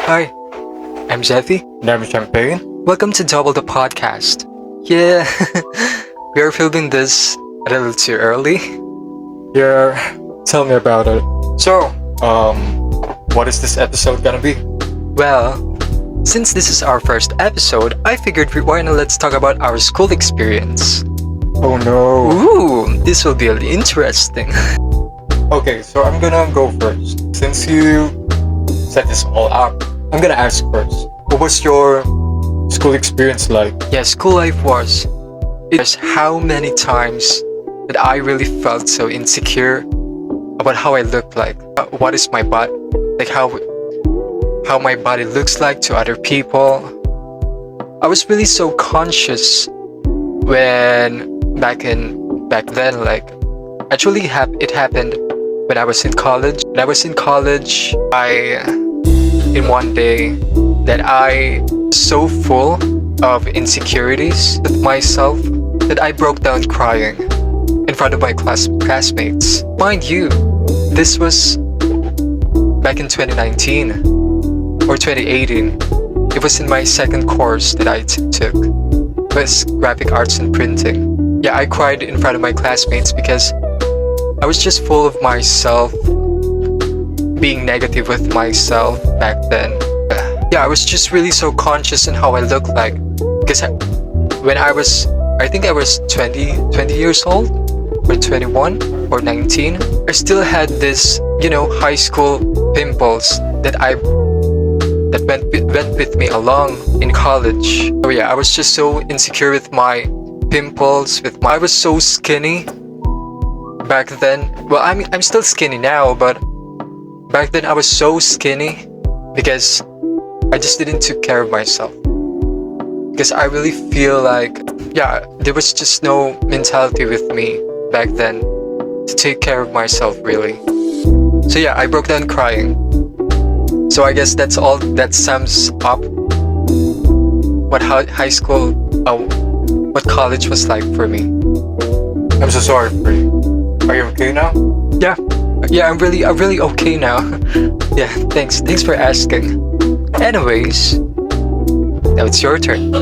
Hi, I'm Zethy. And I'm Champagne. Welcome to Double the Podcast. Yeah, we are filming this a little too early. Yeah, tell me about it. So, what is this episode gonna be? Well, since this is our first episode, I figured why not let's talk about our school experience. Oh no. Ooh, this will be really interesting. Okay, so I'm gonna go first. Since you set this all up, I'm gonna ask first. What was your school experience like? Yeah, school life was. It was how many times that I really felt so insecure about how I looked like. What is my body? Like how my body looks like to other people. I was really so conscious when back then, like actually it happened when I was in college. When I was in college, in one day that I was so full of insecurities with myself that I broke down crying in front of my classmates. Mind you, this was back in 2019 or 2018. It was in my second course that I took. It was graphic arts and printing. Yeah, I cried in front of my classmates because I was just full of myself, being negative with myself back then. Yeah, I was just really so conscious in how I look like. Because when I think I was 20 years old, or 21, or 19, I still had this, high school pimples that went with me along in college. Oh yeah, I was just so insecure with my pimples, I was so skinny back then. Well, I'm still skinny now, but back then I was so skinny because I just didn't take care of myself. Because I really feel like, there was just no mentality with me back then to take care of myself, really. So yeah, I broke down crying. So I guess that's all that sums up what high school, what college was like for me. I'm so sorry for you. Are you okay now? Yeah, I'm really okay now. Yeah, thanks for asking. Anyways, now it's your turn.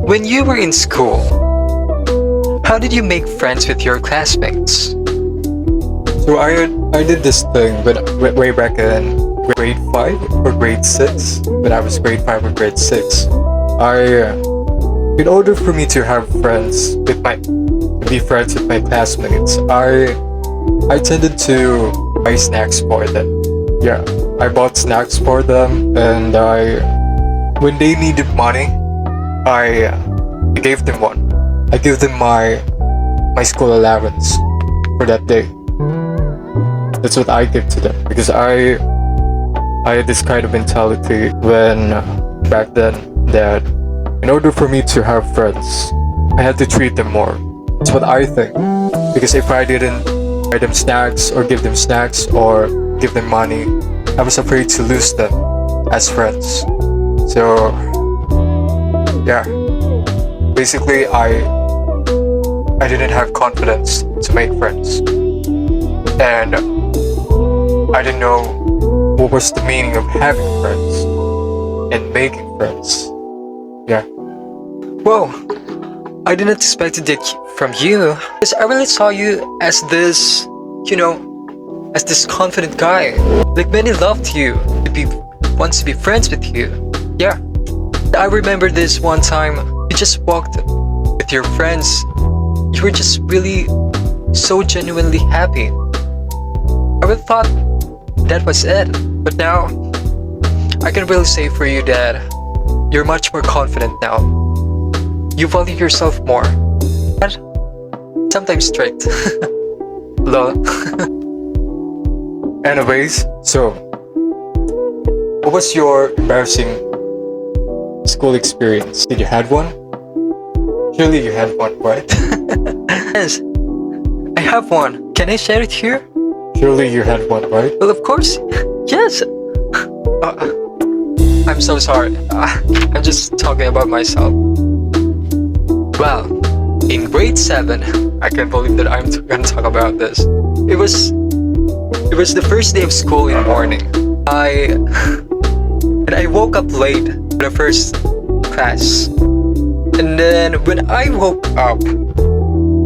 When you were in school, how did you make friends with your classmates? So I did this thing, but way back in grade 5 or grade 6. When I was grade 5 or grade 6, in order for me to have friends be friends with my classmates, I tended to buy snacks for them. Yeah, I bought snacks for them, and when they needed money, I gave them one. I gave them my school allowance for that day. That's what I give to them because I had this kind of mentality when back then that in order for me to have friends, I had to treat them more. That's what I think. Because if I didn't buy them snacks or give them snacks or give them money, I was afraid to lose them as friends. So yeah, basically I didn't have confidence to make friends, and I didn't know what was the meaning of having friends and making friends. Yeah. Whoa, I didn't expect it from you. Because I really saw you as this, as this confident guy. Like many loved you, wants to be friends with you. Yeah. I remember this one time, you just walked with your friends. You were just really so genuinely happy. I really thought that was it. But now, I can really say for you that you're much more confident now. You value yourself more. But sometimes strict. Lol. Anyways, so what was your embarrassing school experience? Did you had one? Surely you had one, right? Yes, I have one. Can I share it here? Surely you had one, right? Well, of course. Yes. I'm so sorry. I'm just talking about myself. Well, in grade 7, I can't believe that I'm gonna talk about this. It was the first day of school in the morning. And when I woke up late for the first class. And then when I woke up,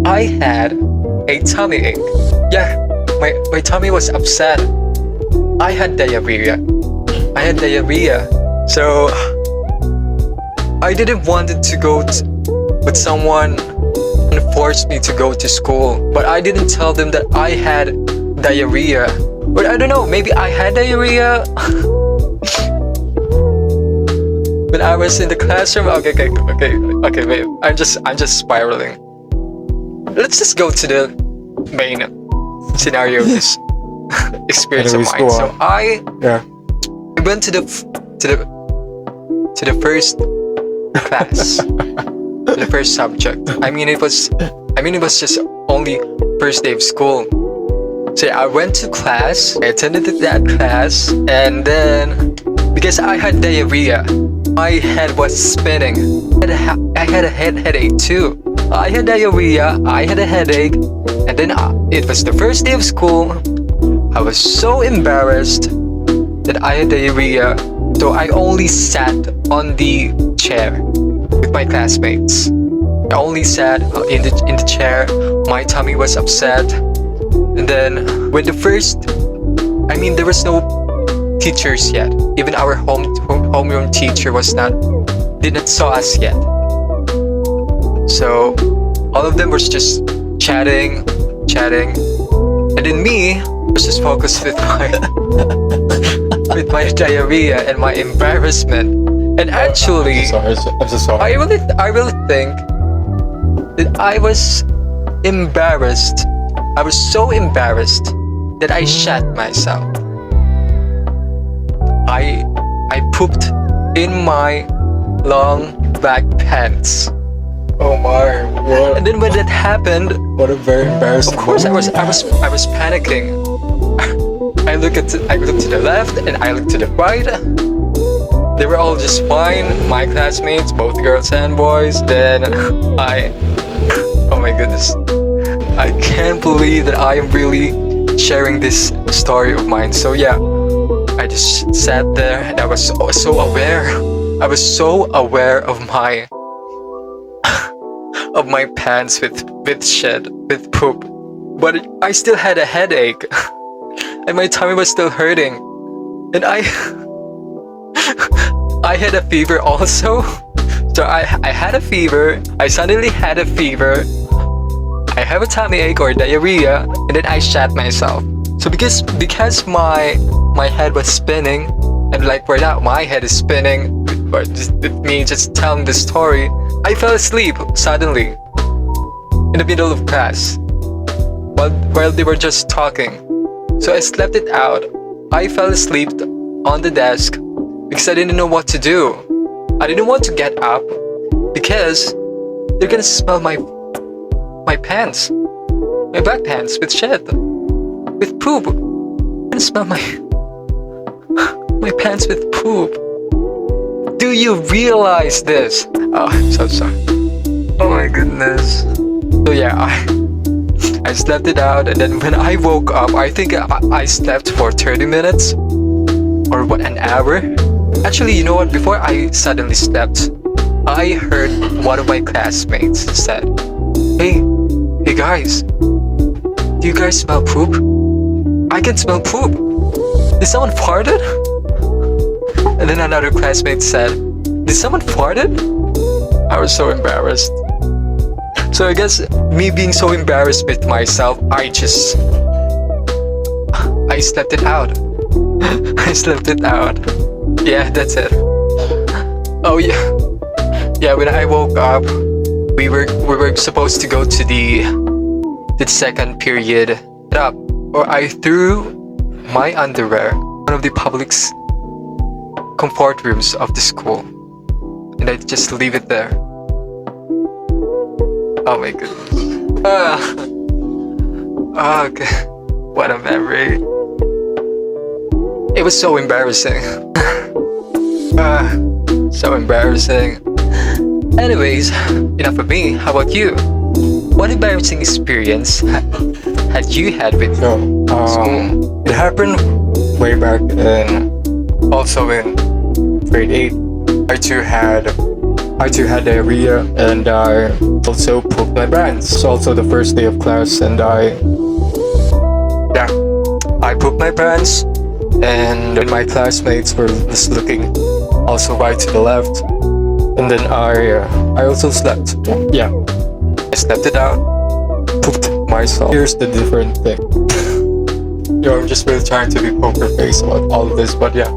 I had a tummy ache. Yeah, my tummy was upset. I had diarrhea. So I didn't want it to go but someone forced me to go to school. But I didn't tell them that I had diarrhea. But I don't know, maybe I had diarrhea. When I was in the classroom, okay, wait. I'm just spiraling. Let's just go to the main scenario of this experience Anyways, of mine. go So on. I Yeah. went to the first class, to the first subject. I mean, it was just only first day of school. So I went to class. I attended that class, and then because I had diarrhea, my head was spinning. I had a headache too. I had diarrhea. I had a headache, and then it was the first day of school. I was so embarrassed that I had diarrhea, so I only sat on the chair with my classmates. I only sat in the chair. My tummy was upset, and then when there was no teachers yet. Even our homeroom teacher didn't saw us yet. So all of them were just chatting, and then me was just focused with my with my diarrhea and my embarrassment. And actually, I'm so sorry. I really think that I was embarrassed. I was so embarrassed that I shat myself. I pooped in my long black pants. Oh my, what? And then when that happened, What a very embarrassing. of course I moment. was panicking. I looked to the left and I looked to the right. They were all just fine, my classmates, both girls and boys. Then oh my goodness, I can't believe that I am really sharing this story of mine. So yeah, I just sat there and I was so aware. I was so aware of my pants with shit, with poop. But I still had a headache. And my tummy was still hurting. And I had a fever also. So I had a fever. I suddenly had a fever. I have a tummy ache or diarrhea, and then I shat myself. So because my head was spinning, and like right now my head is spinning, or just with me just telling the story, I fell asleep suddenly in the middle of class while they were just talking. So I slept it out. I fell asleep on the desk because I didn't know what to do. I didn't want to get up because they're gonna smell my pants, my black pants with shit, with poop. They're gonna smell my pants with poop. Do you realize this? Oh, I'm so sorry. Oh my goodness. So yeah, I slept it out, and then when I woke up, I think I slept for 30 minutes or an hour. Actually, you know what? Before I suddenly slept, I heard one of my classmates said, Hey guys, do you guys smell poop? I can smell poop. Did someone farted? And then another classmate said, Did someone farted? I was so embarrassed. So I guess me being so embarrassed with myself, I slept it out. I slept it out. Yeah, that's it. Oh yeah. Yeah, when I woke up, we were supposed to go to the second period up, or I threw my underwear in one of the public's comfort rooms of the school, and I just leave it there. Oh my goodness. Okay. What a memory. It was so embarrassing. So embarrassing. Anyways, enough of me. How about you? What embarrassing experience had you had with So, school? it happened way back in grade 8, I too had diarrhea, and I also pooped my pants. It's also the first day of class, and I pooped my pants, and my classmates were just looking also right to the left, and then I also slept. Yeah, I slept it out, pooped myself. Here's the different thing. I'm just really trying to be poker face about all of this, but yeah,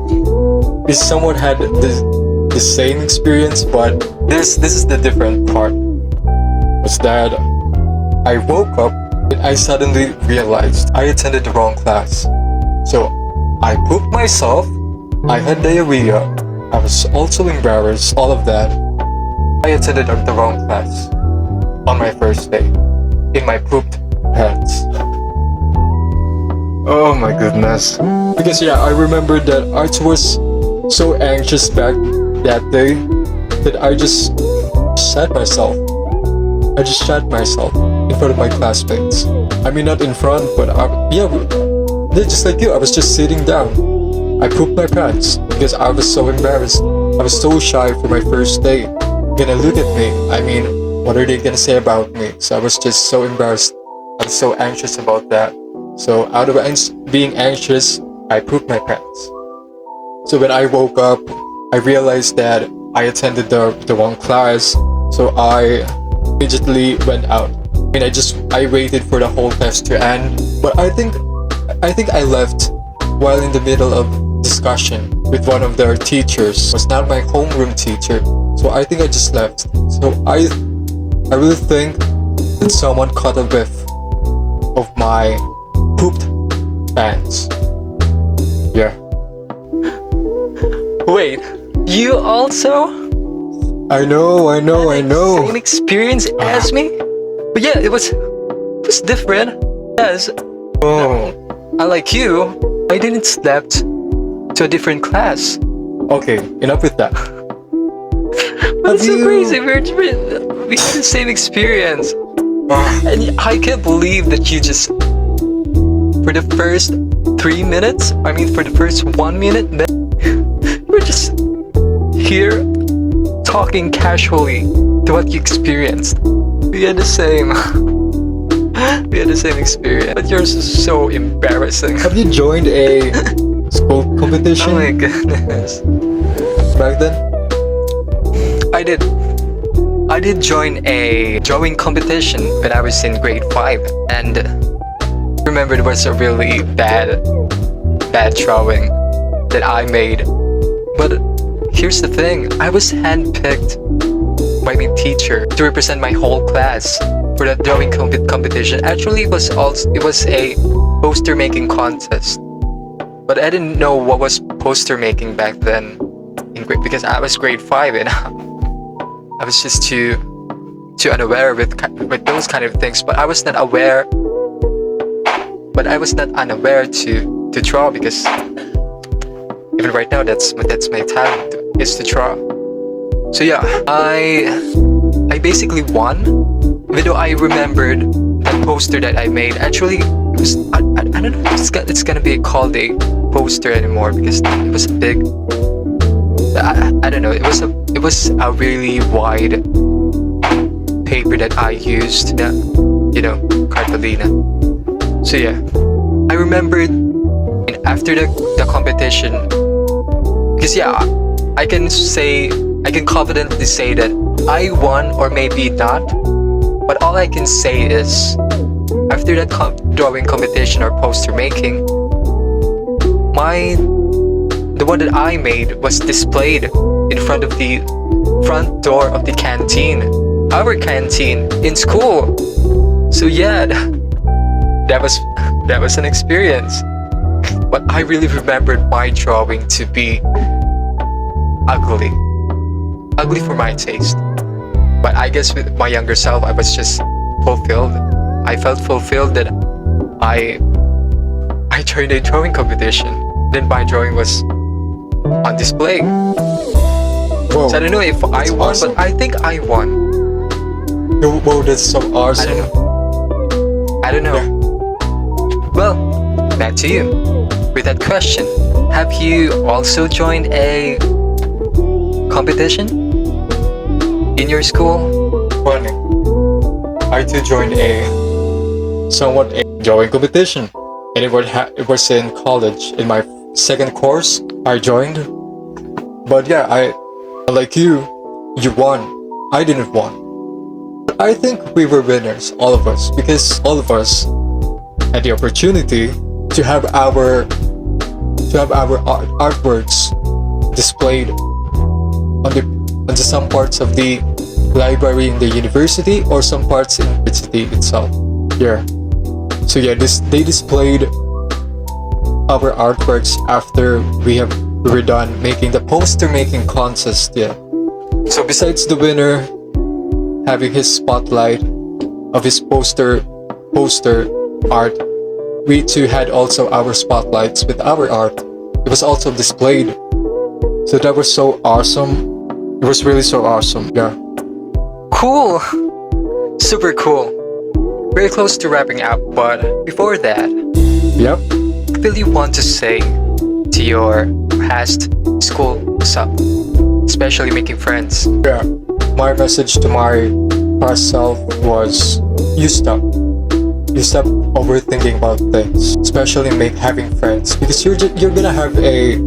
if someone had the same experience, but this is the different part. Was that I woke up and I suddenly realized I attended the wrong class. So I pooped myself, I had diarrhea, I was also embarrassed, all of that. I attended the wrong class on my first day in my pooped pants. Oh my goodness. Because yeah, I remember that I was so anxious back that day that I just shat myself. I just shat myself in front of my classmates. I mean, not in front, but just like you, I was just sitting down. I pooped my pants because I was so embarrassed. I was so shy for my first day. Gonna look at me. I mean, what are they gonna say about me? So I was just so embarrassed. I was so anxious about that. So out of being anxious, I pooped my pants. So when I woke up, I realized that I attended the wrong class. So I immediately went out. I mean, I waited for the whole test to end. But I think I left while in the middle of discussion with one of their teachers. It was not my homeroom teacher. So I think I just left. So I really think that someone caught a whiff of my pooped pants. Yeah. Wait, you also? I know. Same experience as me? But yeah, it was different. Yes. Oh. Unlike you, I didn't slept to a different class. Okay, enough with that. But it's so crazy. We had the same experience. And I can't believe that you just, for the first 3 minutes, for the first 1 minute, we're just here talking casually to what you experienced. We had the same experience, but yours is so embarrassing. Have you joined a school competition? Oh my goodness. Back then? I did join a drawing competition when I was in grade 5, and I remember it was a really bad drawing that I made. But here's the thing, I was handpicked by my teacher to represent my whole class for that drawing competition. Actually, it was a poster making contest, but I didn't know what was poster making back then because I was grade 5 and I was just too unaware with those kind of things. But I was not unaware to draw, because even right now that's my talent, is to draw. So yeah, I basically won, even though I remembered that poster that I made. Actually, it was I don't know if it's gonna be called a poster anymore, because it was a big, I don't know, it was a really wide paper that I used, cartolina. So yeah, I remembered after the competition, because yeah, I can confidently say that I won, or maybe not, but all I can say is after that drawing competition or poster making, the one that I made was displayed in front of the front door of the canteen, our canteen in school. So yeah, that was an experience. But I really remembered my drawing to be ugly for my taste. But I guess with my younger self, I was just fulfilled. I felt fulfilled that I joined a drawing competition. Then my drawing was on display. Whoa, So I don't know if I won, awesome. but I think I won. Whoa, that's so awesome. I don't know. Yeah. Well, back to you. With that question, have you also joined a competition in your school? Funny. I too joined a somewhat a drawing competition, and it was in college. In my second course, I joined. But yeah, like you won. I didn't won. But I think we were winners, all of us, because all of us had the opportunity to have our artworks displayed on some parts of the library in the university or some parts in the university itself. Yeah. So yeah, they displayed our artworks after we were done making the poster making contest. Yeah. So besides the winner having his spotlight of his poster art, we too had also our spotlights with our art. It was also displayed. So that was so awesome. It was really so awesome. Yeah. Cool! Super cool. Very close to wrapping up, but before that, Yep. what will you want to say to your past school self? Especially making friends. Yeah. My message to my past self was you stop. You stop overthinking about things, especially having friends, because you're gonna have a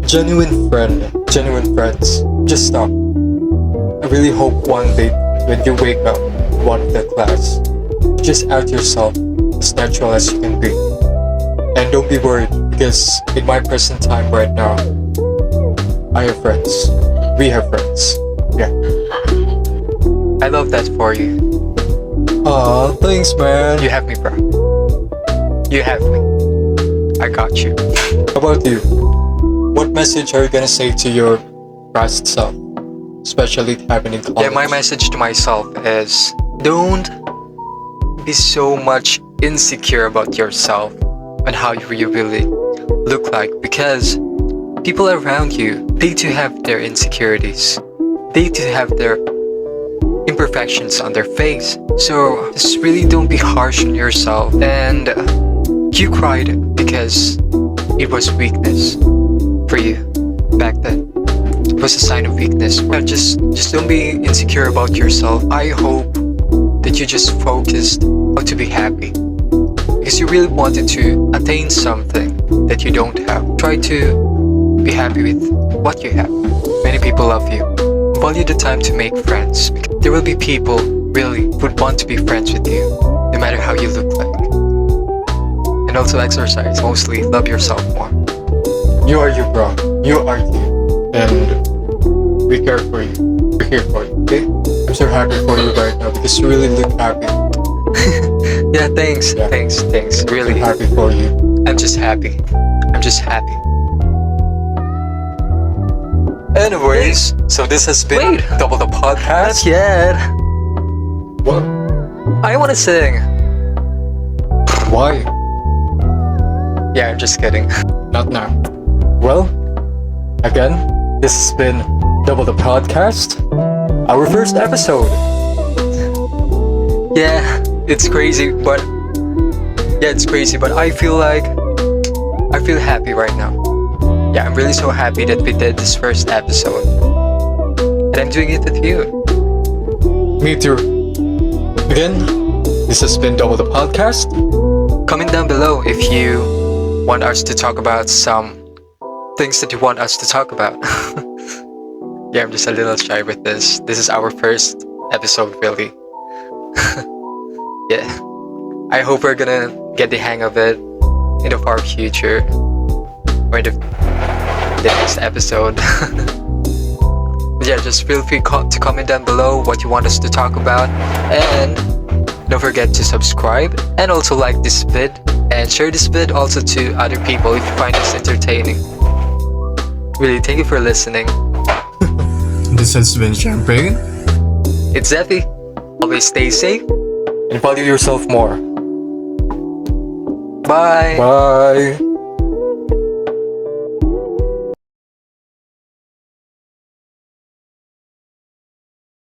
genuine friends. Just stop. I really hope one day when you wake up one of the class, just act yourself as natural as you can be, and don't be worried because in my present time right now, I have friends. We have friends. Yeah. I love that for you. Aw, thanks, man. You have me, bro. You have me. I got you. How about you? What message are you gonna say to your past self, especially happening in college? Yeah, my message to myself is don't be so much insecure about yourself and how you really look like, because people around you, they too have their insecurities. They too have their imperfections on their face. So just really don't be harsh on yourself. And you cried because it was weakness for you back then. It was a sign of weakness. Just don't be insecure about yourself. I hope that you just focused how to be happy, because you really wanted to attain something that you don't have. Try to be happy with what you have. Many people love you. Value the time to make friends, because there will be people really would want to be friends with you no matter how you look like. And also exercise. Mostly love yourself more. You are you, bro. You are you. And we care for you. We're here for you, okay? I'm so happy for you right now because you really look happy. Yeah, thanks. Yeah. Thanks. Really. I'm happy for you. I'm just happy. Anyways, so this has been Wait. Double the Podcast. Not yet. What? I want to sing. Why? Yeah, I'm just kidding. Not now. Well, again, this has been Double the Podcast. Our first episode. Yeah, it's crazy, but I feel happy right now. Yeah, I'm really so happy that we did this first episode. And I'm doing it with you. Me too. Again, this has been Double the Podcast. Comment down below if you want us to talk about some things that you want us to talk about. Yeah, I'm just a little shy with this. This is our first episode, really. Yeah. I hope we're gonna get the hang of it in the far future. Or in the next episode. But yeah, just feel free to comment down below what you want us to talk about. And don't forget to subscribe and also like this vid. And share this vid also to other people if you find this entertaining. Really, thank you for listening. This has been Champagne. It's Zeffy. Always stay safe. And value yourself more. Bye. Bye.